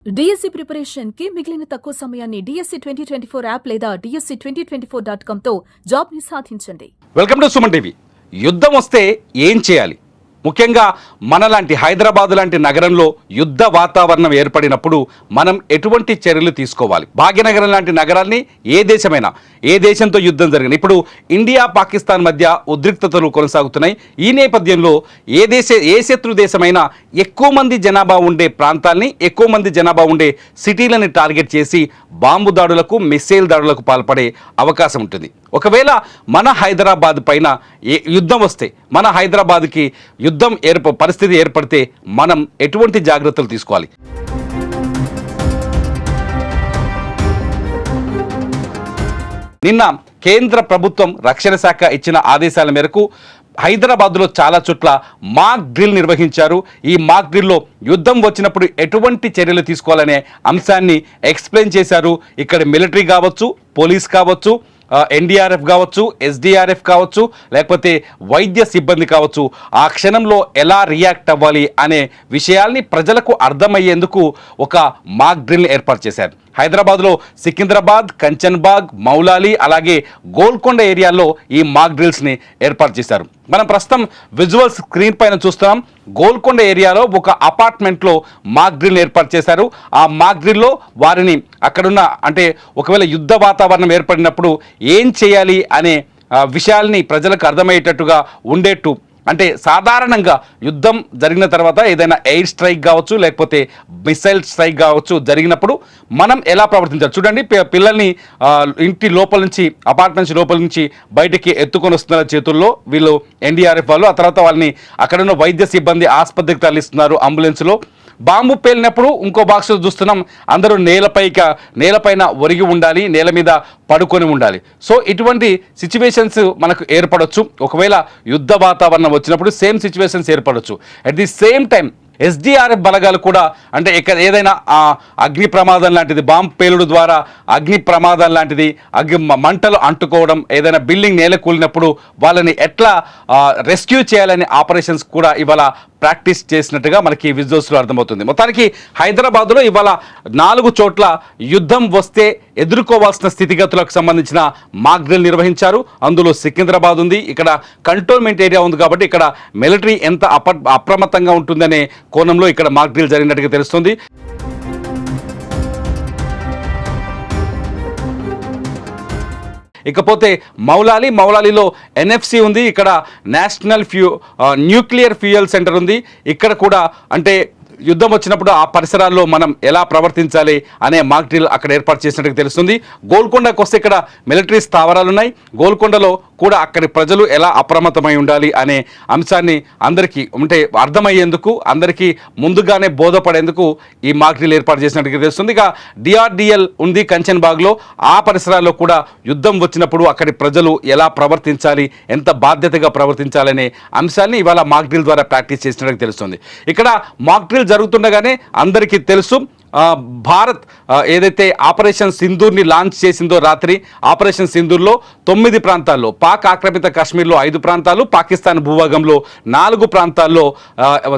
DSC preparation కి మిగిలిన తక్కువ సమయాన్ని డిఎస్సి 2024 యాప్ లేదా DSC2024.com తో జాబ్ ని సాధించండి. Welcome to Suman TV. యుద్ధం వస్తే ఏం చేయాలి? ముఖ్యంగా మనలాంటి హైదరాబాద్ లాంటి నగరంలో యుద్ధ వాతావరణం ఏర్పడినప్పుడు మనం ఎటువంటి చర్యలు తీసుకోవాలి? భాగ్యనగరం లాంటి నగరాన్ని ఏ దేశంతో యుద్ధం జరిగింది. ఇప్పుడు ఇండియా పాకిస్తాన్ మధ్య ఉద్రిక్తతలు కొనసాగుతున్నాయి. ఈ నేపథ్యంలో ఏ శత్రు దేశమైనా ఎక్కువ మంది జనాభా ఉండే ప్రాంతాల్ని, ఎక్కువ మంది జనాభా ఉండే సిటీలని టార్గెట్ చేసి బాంబు దాడులకు, మిస్సైల్ దాడులకు పాల్పడే అవకాశం ఉంటుంది. ఒకవేళ మన హైదరాబాద్ పైన యుద్ధం వస్తే, మన హైదరాబాద్కి పరిస్థితి ఏర్పడితే మనం ఎటువంటి జాగ్రత్తలు తీసుకోవాలి? నిన్న కేంద్ర ప్రభుత్వం రక్షణ శాఖ ఇచ్చిన ఆదేశాల మేరకు హైదరాబాద్లో చాలా చోట్ల మాక్ డ్రిల్ నిర్వహించారు. ఈ మాక్ డ్రిల్లో యుద్ధం వచ్చినప్పుడు ఎటువంటి చర్యలు తీసుకోవాలనే అంశాన్ని ఎక్స్ప్లెయిన్ చేశారు. ఇక్కడ మిలిటరీ కావచ్చు, పోలీస్ కావచ్చు, ఎన్డీఆర్ఎఫ్ కావచ్చు, ఎస్డీఆర్ఎఫ్ కావచ్చు, లేకపోతే వైద్య సిబ్బంది కావచ్చు, ఆ క్షణంలో ఎలా రియాక్ట్ అవ్వాలి అనే విషయాల్ని ప్రజలకు అర్థమయ్యేందుకు ఒక మాక్ డ్రిల్ ఏర్పాటు చేశారు. హైదరాబాద్లో సికింద్రాబాద్, కంచన్బాగ్, మౌలాలి, అలాగే గోల్కొండ ఏరియాల్లో ఈ మాక్ డ్రిల్స్ని ఏర్పాటు చేశారు. మనం ప్రస్తుతం విజువల్స్ స్క్రీన్ పైన చూస్తున్నాం. గోల్కొండ ఏరియాలో ఒక అపార్ట్మెంట్లో మాక్ డ్రిల్ ఏర్పాటు చేశారు. ఆ మాక్ డ్రిల్లో వారిని అక్కడున్న, అంటే ఒకవేళ యుద్ధ వాతావరణం ఏర్పడినప్పుడు ఏం చేయాలి అనే విషయాల్ని ప్రజలకు అర్థమయ్యేటట్టుగా ఉండేట్టు, అంటే సాధారణంగా యుద్ధం జరిగిన తర్వాత ఏదైనా ఎయిర్ స్ట్రైక్ కావచ్చు, లేకపోతే మిసైల్ స్ట్రైక్ కావచ్చు జరిగినప్పుడు మనం ఎలా ప్రవర్తించాలి? చూడండి, పిల్లల్ని ఇంటి లోపల నుంచి, అపార్ట్మెంట్స్ లోపల నుంచి బయటికి ఎత్తుకొని వస్తున్నారు చేతుల్లో వీళ్ళు ఎన్డీఆర్ఎఫ్ వాళ్ళు. ఆ తర్వాత వాళ్ళని అక్కడున్న వైద్య సిబ్బంది ఆసుపత్రికి తరలిస్తున్నారు అంబులెన్స్లో. బాంబు పేలినప్పుడు ఇంకో బాక్స్లో చూస్తున్నాం, అందరూ నేలపైన ఒరిగి ఉండాలి, నేల మీద పడుకొని ఉండాలి. సో ఇటువంటి సిచ్యువేషన్స్ మనకు ఏర్పడవచ్చు. ఒకవేళ యుద్ధ వాతావరణం వచ్చినప్పుడు సేమ్ సిచ్యువేషన్స్ ఏర్పడవచ్చు. At the same time SDRF బలగాలు కూడా, అంటే ఇక్కడ ఏదైనా అగ్ని ప్రమాదం లాంటిది, బాంబు పేలుడు ద్వారా అగ్ని ప్రమాదం లాంటిది, మంటలు అంటుకోవడం, ఏదైనా బిల్డింగ్ నేల కూలినప్పుడు వాళ్ళని ఎట్లా రెస్క్యూ చేయాలనే ఆపరేషన్స్ కూడా ఇవాళ ప్రాక్టీస్ చేసినట్టుగా మనకి విజువల్స్లో అర్థమవుతుంది. మొత్తానికి హైదరాబాద్లో ఇవాళ 4 చోట్ల యుద్ధం వస్తే ఎదుర్కోవాల్సిన స్థితిగతులకు సంబంధించిన మాక్ డ్రిల్ నిర్వహించారు. అందులో సికింద్రాబాద్ ఉంది, ఇక్కడ కంటోన్మెంట్ ఏరియా ఉంది కాబట్టి ఇక్కడ మిలిటరీ ఎంత అప్రమత్తంగా ఉంటుందనే కోణంలో ఇక్కడ మాక్ డ్రిల్ జరిగినట్టుగా తెలుస్తుంది. ఇకపోతే మౌలాలిలో ఎన్ఎఫ్సి ఉంది, ఇక్కడ నేషనల్ న్యూక్లియర్ ఫ్యూయల్ సెంటర్ ఉంది. ఇక్కడ కూడా అంటే యుద్ధం వచ్చినప్పుడు ఆ పరిసరాల్లో మనం ఎలా ప్రవర్తించాలి అనే మాక్ డ్రిల్ అక్కడ ఏర్పాటు చేసినట్టుగా తెలుస్తుంది. గోల్కొండకు వస్తే ఇక్కడ మిలిటరీ స్థావరాలు ఉన్నాయి. గోల్కొండలో కూడా అక్కడి ప్రజలు ఎలా అప్రమత్తమై ఉండాలి అనే అంశాన్ని అందరికీ అంటే అర్థమయ్యేందుకు, అందరికీ ముందుగానే బోధపడేందుకు ఈ మాక్ డ్రిల్ ఏర్పాటు చేసినట్టుగా తెలుస్తుంది. ఇక డిఆర్డిఎల్ ఉంది కంచన్బాగ్లో, ఆ పరిసరాల్లో కూడా యుద్ధం వచ్చినప్పుడు అక్కడి ప్రజలు ఎలా ప్రవర్తించాలి, ఎంత బాధ్యతగా ప్రవర్తించాలనే అంశాన్ని ఇవాళ మాక్ డ్రిల్ ద్వారా ప్రాక్టీస్ చేసినట్టుగా తెలుస్తుంది. ఇక్కడ మాక్ డ్రిల్ జరుగుతుండగానే అందరికీ తెలుసు, భారత్ ఏదైతే ఆపరేషన్ సింధూర్ని లాంచ్ చేసిందో రాత్రి, ఆపరేషన్ సింధూర్లో 9 ప్రాంతాల్లో, పాక్ ఆక్రమిత కాశ్మీర్లో 5 ప్రాంతాలు, పాకిస్తాన్ భూభాగంలో 4 ప్రాంతాల్లో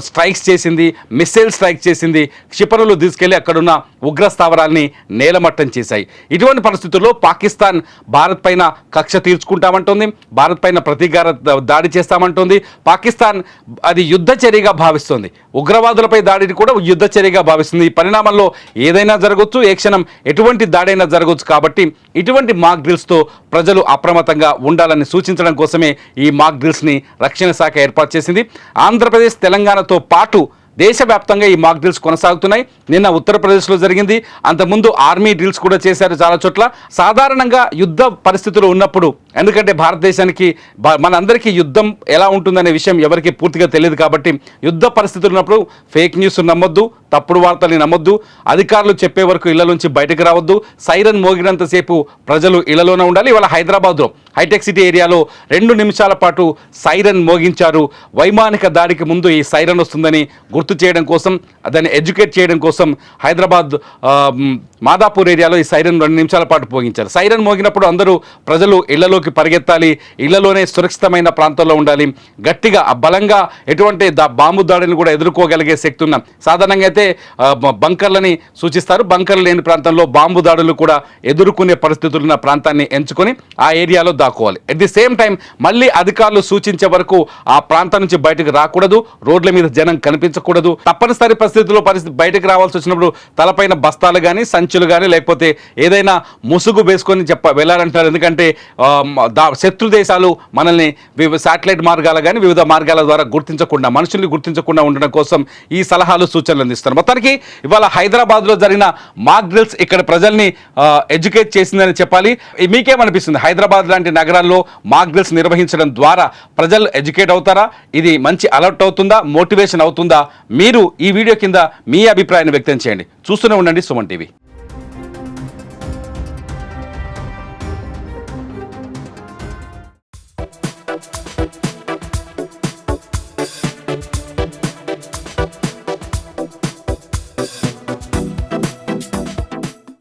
స్ట్రైక్స్ చేసింది, మిస్సైల్ స్ట్రైక్ చేసింది, క్షిపణులు తీసుకెళ్లి అక్కడున్న ఉగ్ర స్థావరాల్ని నేలమట్టం చేశాయి. ఇటువంటి పరిస్థితుల్లో పాకిస్తాన్ భారత్ పైన కక్ష తీర్చుకుంటామంటుంది, భారత్ పైన ప్రతీకార దాడి చేస్తామంటుంది. పాకిస్తాన్ అది యుద్ధ చర్యగా భావిస్తుంది, ఉగ్రవాదులపై దాడిని కూడా యుద్ధ చర్యగా భావిస్తుంది. ఈ పరిణామంలో ఏదైనా జరగవచ్చు, ఏ క్షణం ఎటువంటి దాడైనా జరగవచ్చు. కాబట్టి ఇటువంటి మాక్ డ్రిల్స్తో ప్రజలు అప్రమత్తంగా ఉండాలని సూచించడం కోసమే ఈ మాక్ డ్రిల్స్ని రక్షణ శాఖ ఏర్పాటు చేసింది. ఆంధ్రప్రదేశ్, తెలంగాణతో పాటు దేశవ్యాప్తంగా ఈ మాక్ డ్రిల్స్ కొనసాగుతున్నాయి. నిన్న ఉత్తరప్రదేశ్లో జరిగింది, అంతకుముందు ఆర్మీ డ్రిల్స్ కూడా చేశారు చాలా చోట్ల. సాధారణంగా యుద్ధ పరిస్థితులు ఉన్నప్పుడు, ఎందుకంటే భారతదేశానికి మనందరికీ యుద్ధం ఎలా ఉంటుందనే విషయం ఎవరికి పూర్తిగా తెలియదు కాబట్టి యుద్ధ పరిస్థితులు ఉన్నప్పుడు ఫేక్ న్యూస్ నమ్మొద్దు, తప్పుడు వార్తల్ని నమ్మొద్దు, అధికారులు చెప్పే వరకు ఇళ్ల నుంచి బయటకు రావద్దు, సైరన్ మోగినంతసేపు ప్రజలు ఇళ్లలోనే ఉండాలి. ఇవాళ హైదరాబాద్లో హైటెక్ సిటీ ఏరియాలో 2 నిమిషాల పాటు సైరన్ మోగించారు. వైమానిక దాడికి ముందు ఈ సైరన్ వస్తుందని గుర్తు చేయడం కోసం, దాన్ని ఎడ్యుకేట్ చేయడం కోసం హైదరాబాద్ మాదాపూర్ ఏరియాలో ఈ సైరన్ 2 నిమిషాల పాటు మోగించారు. సైరన్ మోగినప్పుడు అందరూ ప్రజలు ఇళ్లలోకి పరిగెత్తాలి, ఇళ్లలోనే సురక్షితమైన ప్రాంతంలో ఉండాలి, గట్టిగా బలంగా ఎటువంటి బాంబు దాడిని కూడా ఎదుర్కోగలిగే శక్తి ఉన్న సాధారణంగా అయితే బంకర్లని సూచిస్తారు. బంకర్లు లేని ప్రాంతంలో బాంబు దాడులు కూడా ఎదుర్కొనే పరిస్థితులు ఉన్న ప్రాంతాన్ని ఎంచుకొని ఆ ఏరియాలో దాక్కోవాలి. అట్ ది సేమ్ టైం మళ్ళీ అధికారులు సూచించే వరకు ఆ ప్రాంతం నుంచి బయటకు రాకూడదు, రోడ్ల మీద జనం కనిపించకూడదు. తప్పనిసరి పరిస్థితుల్లో బయటకు రావాల్సి వచ్చినప్పుడు తలపైన బస్తాలు కానీ సంచులు కానీ లేకపోతే ఏదైనా ముసుగు వేసుకొని వెళ్ళాలంటారు. ఎందుకంటే శత్రు దేశాలు మనల్ని శాటిలైట్ మార్గాలు కానీ వివిధ మార్గాల ద్వారా గుర్తించకుండా, మనుషుల్ని గుర్తించకుండా ఉండడం కోసం ఈ సలహాలు సూచనలు అందిస్తారు. మొత్తానికి ఇవాళ హైదరాబాద్లో జరిగిన మాక్ డ్రిల్స్ ఇక్కడ ప్రజల్ని ఎడ్యుకేట్ చేసిందని చెప్పాలి. మీకేమనిపిస్తుంది? హైదరాబాద్ లాంటి నగరాల్లో మాక్ డ్రిల్స్ నిర్వహించడం ద్వారా ప్రజలు ఎడ్యుకేట్ అవుతారా? ఇది మంచి అలర్ట్ అవుతుందా, మోటివేషన్ అవుతుందా? మీరు ఈ వీడియో కింద మీ అభిప్రాయాన్ని వ్యక్తం చేయండి. చూస్తూనే ఉండండి సుమన్ టీవీ.